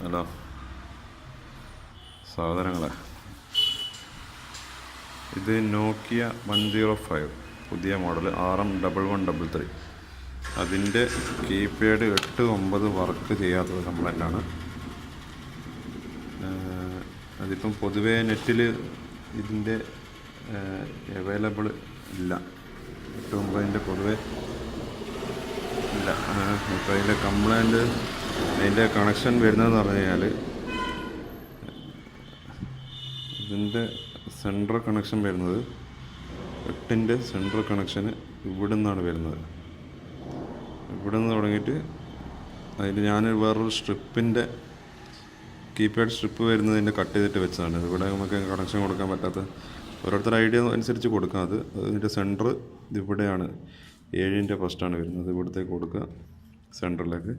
Hello സഹോദരങ്ങളെ, ഇത് നോക്കിയ 105 പുതിയ മോഡൽ RM1133. അതിൻ്റെ കീപാഡ് 8-9 വർക്ക് ചെയ്യാത്തത് കംപ്ലൈൻ്റാണ്. അതിപ്പം പൊതുവേ നെറ്റിൽ ഇതിൻ്റെ അവൈലബിൾ ഇല്ല. 8-9 പൊതുവേ ഇല്ല. ഇപ്പോൾ അതിൻ്റെ കംപ്ലൈൻറ്റ്, അതിൻ്റെ കണക്ഷൻ വരുന്നതെന്ന് പറഞ്ഞു കഴിഞ്ഞാൽ ഇതിൻ്റെ സെൻട്രൽ കണക്ഷൻ വരുന്നത് 8-ൻ്റെ സെൻട്രൽ കണക്ഷന് ഇവിടെ നിന്നാണ് വരുന്നത്. ഇവിടെ നിന്ന് തുടങ്ങിയിട്ട് അതിൽ ഞാൻ വേറൊരു സ്ട്രിപ്പിൻ്റെ കീപാഡ് സ്ട്രിപ്പ് വരുന്നതിൻ്റെ കട്ട് ചെയ്തിട്ട് വെച്ചതാണ്. ഇവിടെ നമുക്ക് കണക്ഷൻ കൊടുക്കാൻ പറ്റാത്ത ഓരോരുത്തർ ഐഡിയ അനുസരിച്ച് കൊടുക്കാം. അതിൻ്റെ സെൻറ്റർ ഇതിവിടെയാണ്, 7-ൻ്റെ ഫസ്റ്റാണ് വരുന്നത്. ഇവിടത്തേക്ക് കൊടുക്കുക സെൻറ്ററിലേക്ക്.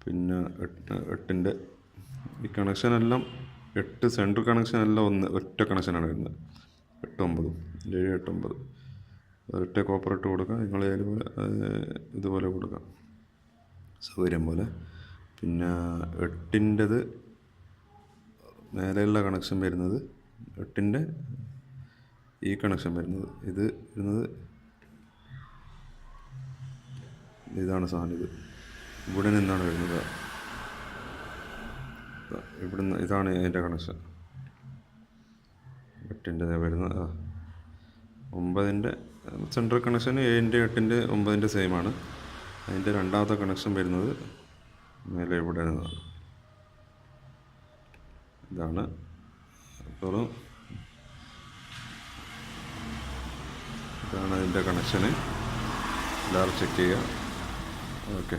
പിന്നെ 8-ൻ്റെ ഈ കണക്ഷനെല്ലാം 8 സെൻട്രൽ കണക്ഷനെല്ലാം ഒറ്റ കണക്ഷനാണ് വരുന്നത്. 8-9 7-8-9 ഒരൊറ്റ കോപ്പറേറ്റ് കൊടുക്കുക. നിങ്ങൾ ഇതുപോലെ കൊടുക്കുക, സൗകര്യം പോലെ. പിന്നെ 8-ൻ്റെത് മേലെയുള്ള കണക്ഷൻ വരുന്നത് 8-ൻ്റെ ഈ കണക്ഷൻ വരുന്നത് ഇത് വരുന്നത് ഇതാണ് സാധനം. ഇത് ഇവിടെ നിന്നാണ് വരുന്നത്. ഇവിടുന്ന് ഇതാണ് അതിൻ്റെ കണക്ഷൻ. 8-ൻ്റെ വരുന്നത്. 9-ൻ്റെ സെൻട്രൽ കണക്ഷൻ 7-ൻ്റെ 8-ൻ്റെ 9-ൻ്റെ സെയിമാണ്. അതിൻ്റെ രണ്ടാമത്തെ കണക്ഷൻ വരുന്നത് മേലെ ഇവിടെ നിന്നാണ്. ഇതാണ്. അപ്പോൾ ഇതാണ് അതിൻ്റെ കണക്ഷന്. എല്ലാവരും ചെക്ക് ചെയ്യുക. ഓക്കെ.